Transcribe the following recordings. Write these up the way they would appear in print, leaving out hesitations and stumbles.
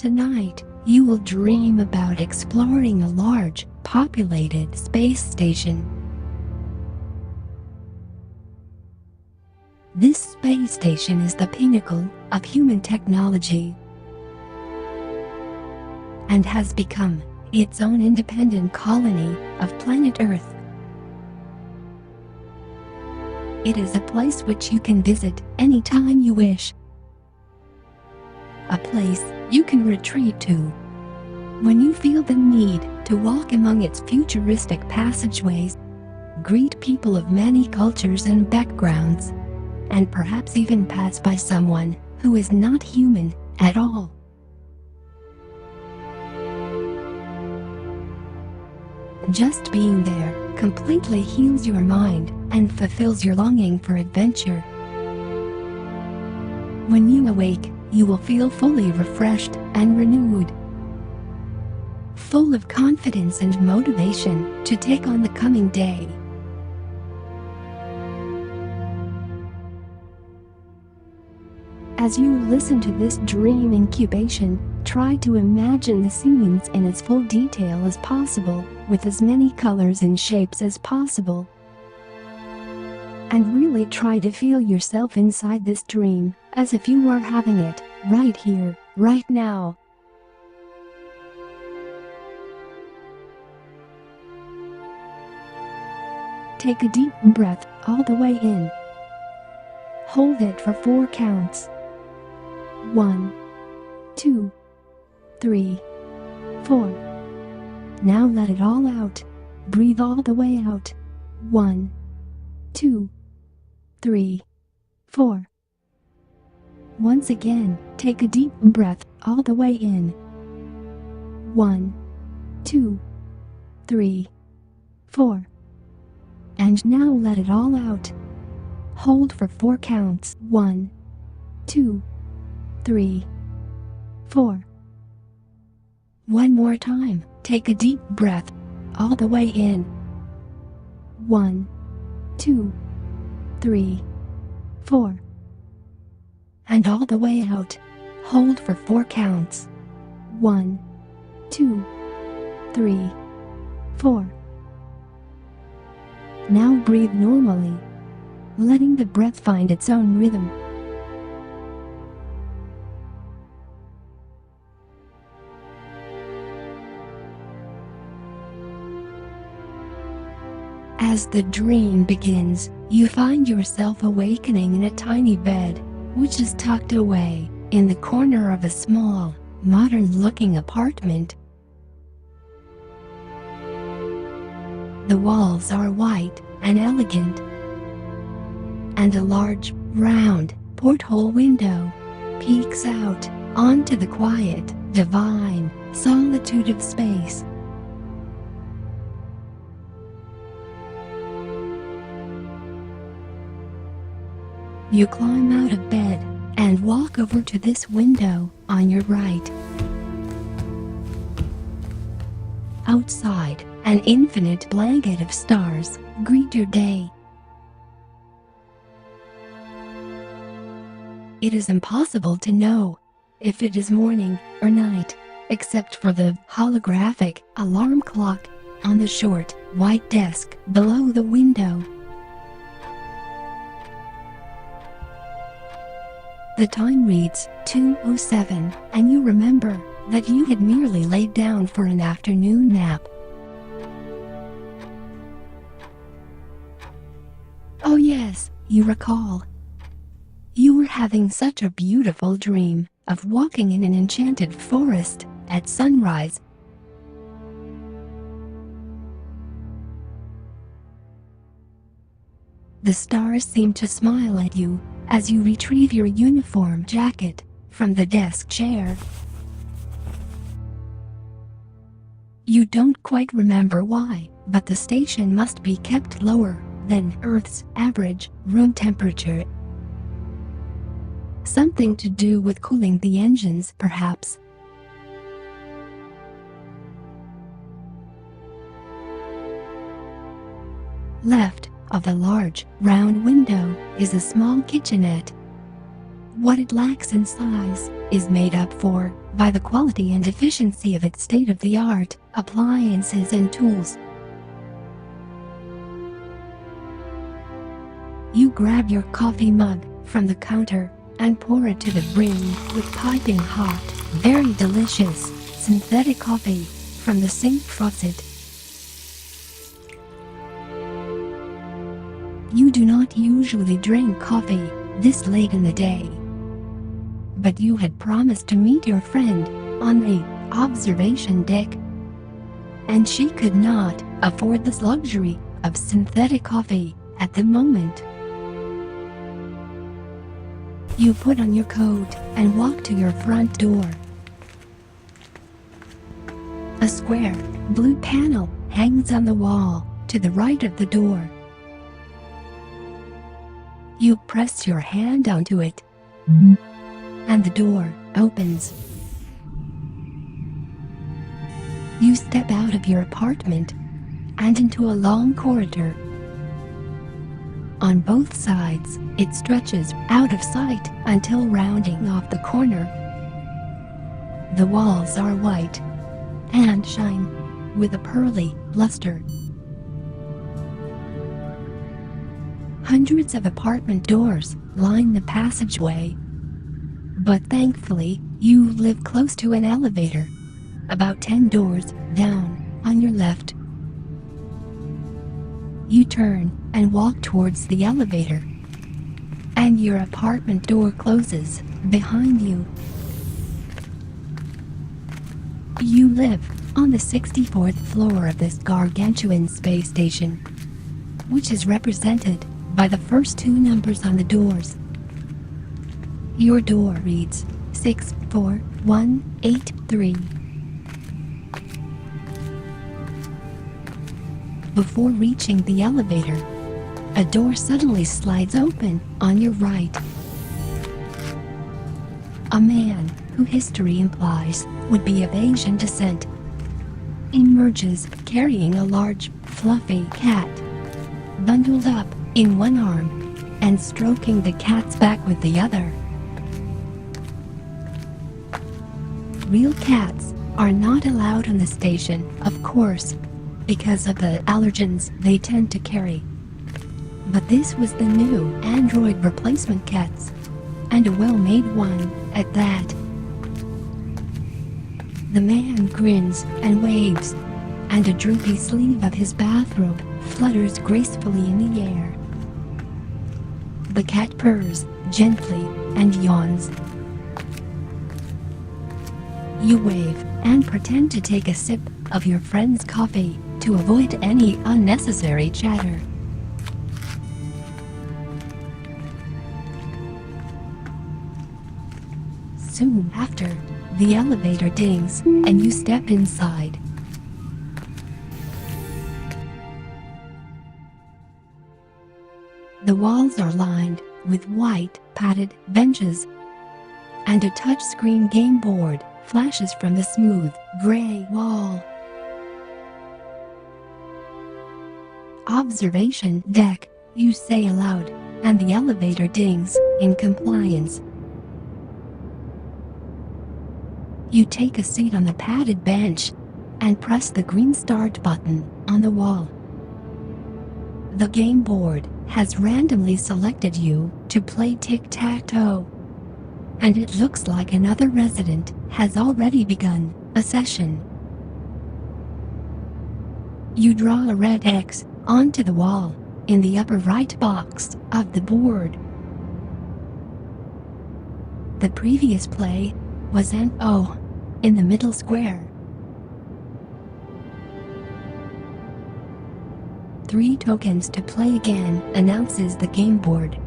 Tonight, you will dream about exploring a large, populated space station. This space station is the pinnacle of human technology and has become its own independent colony of planet Earth. It is a place which you can visit anytime you wish. A place you can retreat to when you feel the need to walk among its futuristic passageways, greet people of many cultures and backgrounds, and perhaps even pass by someone who is not human at all. Just being there completely heals your mind and fulfills your longing for adventure. When you awake, you will feel fully refreshed and renewed, full of confidence and motivation to take on the coming day. As you listen to this dream incubation, try to imagine the scenes in as full detail as possible, with as many colors and shapes as possible. And really try to feel yourself inside this dream, as if you were having it, right here, right now. Take a deep breath all the way in. Hold it for 4 counts. 1, 2, 3, 4. Now let it all out. Breathe all the way out. 1, 2, 3, 4. Once again, take a deep breath all the way in. 1, 2, 3, 4. And now let it all out. Hold for 4 counts. 1, 2, 3, 4. One more time, take a deep breath all the way in. 1, 2, 3, 4. And all the way out. Hold for 4 counts. 1, 2, 3, 4. Now breathe normally, letting the breath find its own rhythm. As the dream begins, you find yourself awakening in a tiny bed, which is tucked away in the corner of a small, modern-looking apartment. The walls are white and elegant, and a large, round, porthole window peeks out onto the quiet, divine solitude of space. You climb out of bed and walk over to this window on your right. Outside, an infinite blanket of stars greet your day. It is impossible to know if it is morning or night, except for the holographic alarm clock on the short, white desk below the window. The time reads 2:07, and you remember that you had merely laid down for an afternoon nap. Oh yes, you recall. You were having such a beautiful dream of walking in an enchanted forest at sunrise. The stars seem to smile at you as you retrieve your uniform jacket from the desk chair. You don't quite remember why, but the station must be kept lower than Earth's average room temperature. Something to do with cooling the engines, perhaps. Left of the large, round window is a small kitchenette. What it lacks in size is made up for by the quality and efficiency of its state-of-the-art appliances and tools. You grab your coffee mug from the counter and pour it to the brim with piping hot, very delicious, synthetic coffee from the sink faucet. You do not usually drink coffee this late in the day, but you had promised to meet your friend on the observation deck, and she could not afford this luxury of synthetic coffee at the moment. You put on your coat and walk to your front door. A square, blue panel hangs on the wall to the right of the door. You press your hand onto it, and the door opens. You step out of your apartment and into a long corridor. On both sides, it stretches out of sight until rounding off the corner. The walls are white and shine with a pearly luster. Hundreds of apartment doors line the passageway, but thankfully, you live close to an elevator, about 10 doors down on your left. You turn and walk towards the elevator, and your apartment door closes behind you. You live on the 64th floor of this gargantuan space station, which is represented by the first two numbers on the doors. Your door reads 64183. Before reaching the elevator, a door suddenly slides open on your right. A man, who history implies would be of Asian descent, emerges carrying a large, fluffy cat, bundled up in one arm and stroking the cat's back with the other. Real cats are not allowed on the station, of course, because of the allergens they tend to carry. But this was the new android replacement cats, and a well-made one at that. The man grins and waves, and a droopy sleeve of his bathrobe flutters gracefully in the air. The cat purrs gently and yawns. You wave and pretend to take a sip of your friend's coffee to avoid any unnecessary chatter. Soon after, the elevator dings and you step inside. The walls are lined with white padded benches, and a touchscreen game board flashes from the smooth gray wall. Observation deck, you say aloud, and the elevator dings in compliance. You take a seat on the padded bench and press the green start button on the wall. The game board has randomly selected you to play tic-tac-toe, and it looks like another resident has already begun a session. You draw a red X onto the wall in the upper right box of the board. The previous play was an O in the middle square. 3 tokens to play again, announces the game board.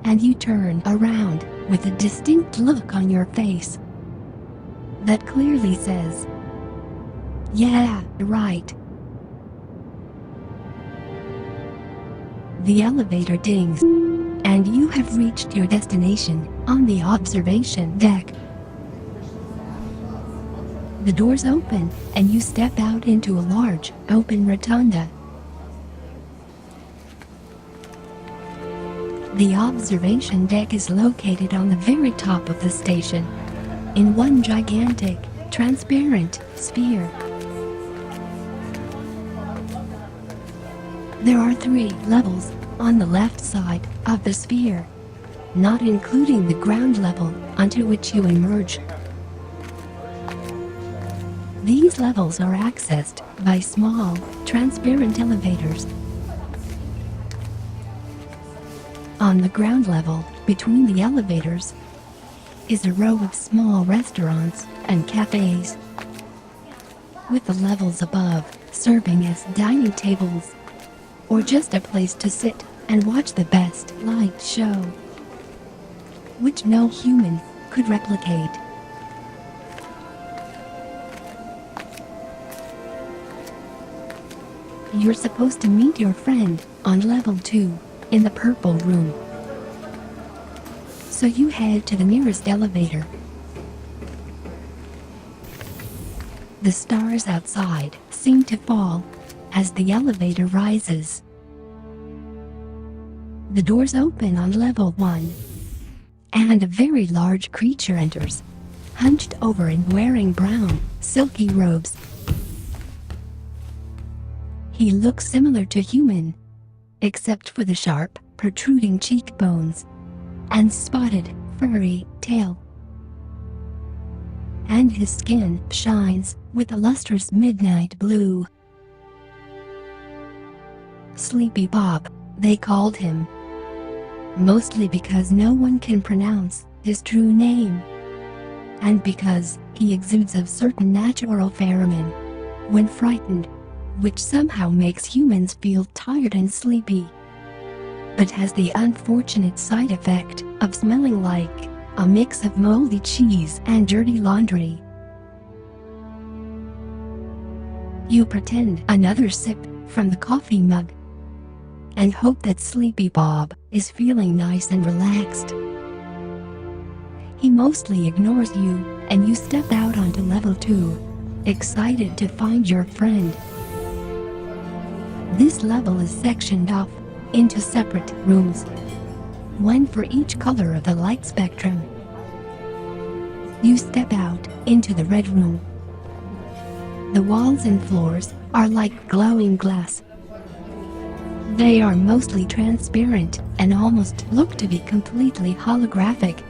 And you turn around with a distinct look on your face that clearly says, "Yeah, right." The elevator dings, and you have reached your destination on the observation deck. The doors open, and you step out into a large, open rotunda. The observation deck is located on the very top of the station, in one gigantic, transparent sphere. There are 3 levels on the left side of the sphere, not including the ground level onto which you emerge. These levels are accessed by small, transparent elevators. On the ground level, between the elevators, is a row of small restaurants and cafes, with the levels above serving as dining tables, or just a place to sit and watch the best light show, which no human could replicate. You're supposed to meet your friend on level 2 in the purple room. So you head to the nearest elevator. The stars outside seem to fall as the elevator rises. The doors open on level 1, and a very large creature enters, hunched over and wearing brown, silky robes. He looks similar to human, except for the sharp, protruding cheekbones and spotted, furry tail. And his skin shines with a lustrous midnight blue. Sleepy Bob, they called him, mostly because no one can pronounce his true name, and because he exudes a certain natural pheromone when frightened, which somehow makes humans feel tired and sleepy, but has the unfortunate side effect of smelling like a mix of moldy cheese and dirty laundry. You pretend another sip from the coffee mug and hope that Sleepy Bob is feeling nice and relaxed. He mostly ignores you, and you step out onto level 2, excited to find your friend. This level is sectioned off into separate rooms, one for each color of the light spectrum. You step out into the red room. The walls and floors are like glowing glass. They are mostly transparent and almost look to be completely holographic.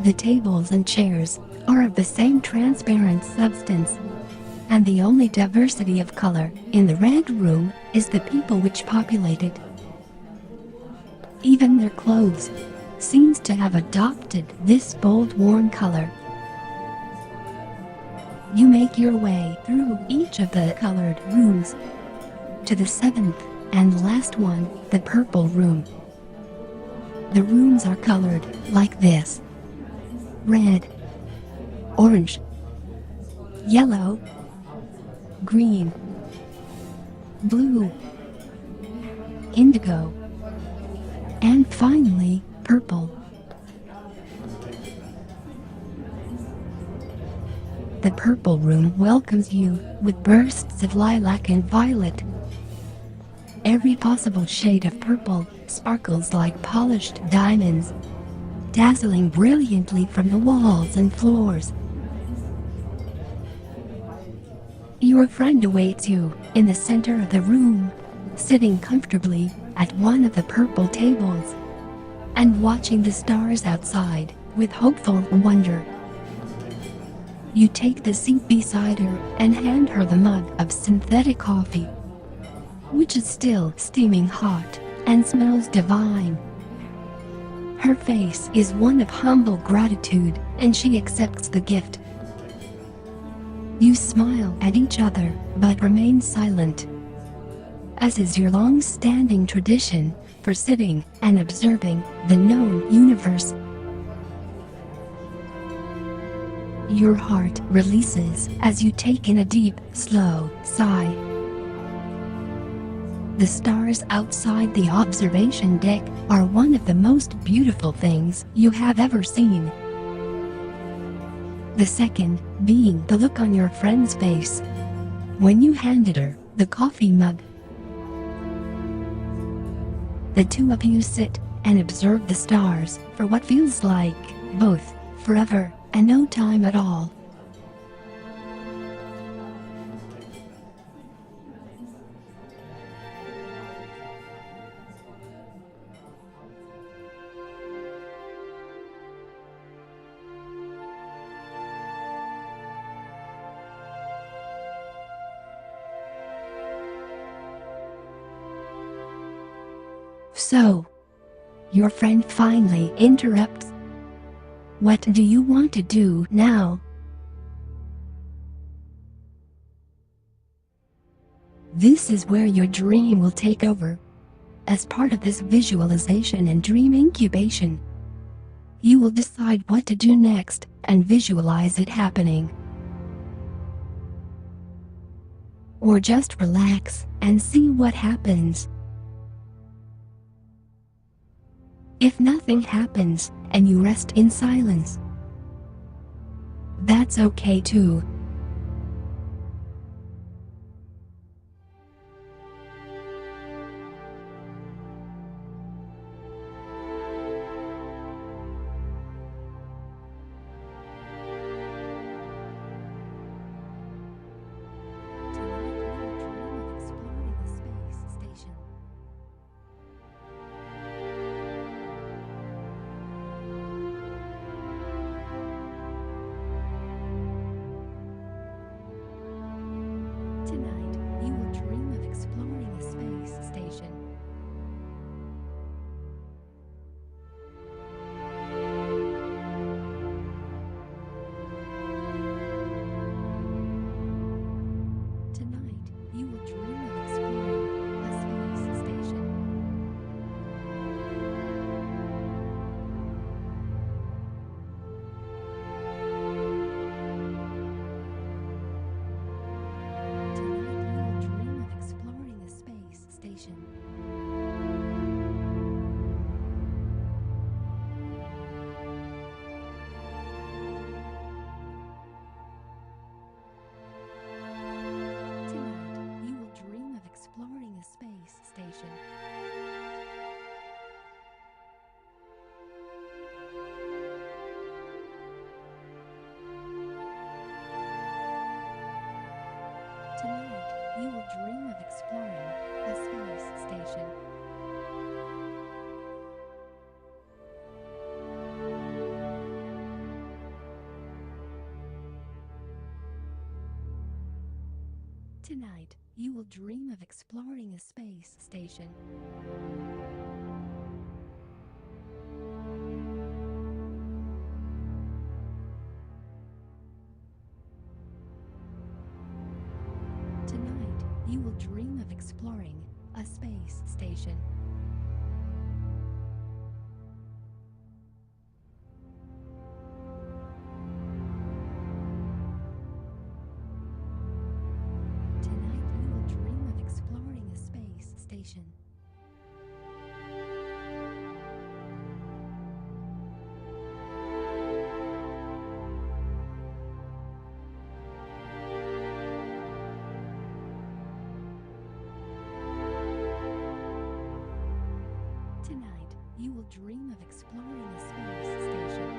The tables and chairs are of the same transparent substance, and the only diversity of color in the red room is the people which populate it. Even their clothes seems to have adopted this bold, warm color. You make your way through each of the colored rooms to the 7th and last one, the purple room. The rooms are colored like this: red, orange, yellow, green, blue, indigo, and finally, purple. The purple room welcomes you with bursts of lilac and violet. Every possible shade of purple sparkles like polished diamonds, dazzling brilliantly from the walls and floors. Your friend awaits you in the center of the room, sitting comfortably at one of the purple tables and watching the stars outside with hopeful wonder. You take the seat beside her and hand her the mug of synthetic coffee, which is still steaming hot and smells divine. Her face is one of humble gratitude, and she accepts the gift. You smile at each other, but remain silent, as is your long-standing tradition for sitting and observing the known universe. Your heart releases as you take in a deep, slow sigh. The stars outside the observation deck are one of the most beautiful things you have ever seen. The second being the look on your friend's face when you handed her the coffee mug. The two of you sit and observe the stars for what feels like both forever and no time at all. So, your friend finally interrupts. What do you want to do now? This is where your dream will take over. As part of this visualization and dream incubation, you will decide what to do next and visualize it happening. Or just relax and see what happens. If nothing happens and you rest in silence, that's okay too. Tonight, you will dream of exploring a space station. Tonight, you will dream of exploring a space station. Tonight, you will dream of exploring a space station. Tonight, you will dream of exploring a space station. Tonight, you will dream of exploring a space station. Tonight, you will dream of exploring a space station. Tonight, you will dream of exploring a space station.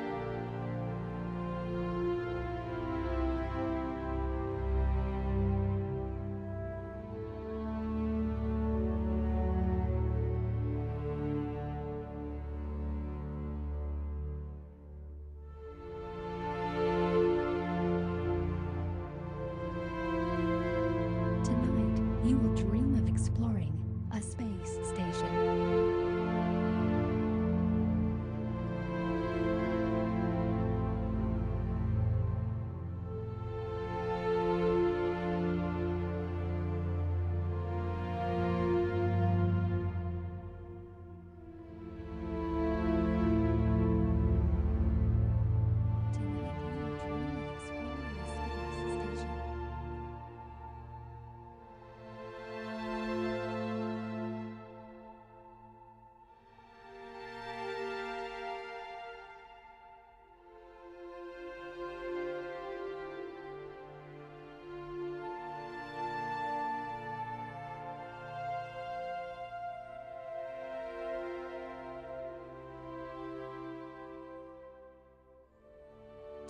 Tonight, you will dream of exploring a space station.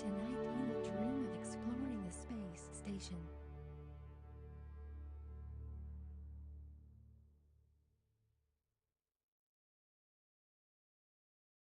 Tonight you will dream of exploring the space station.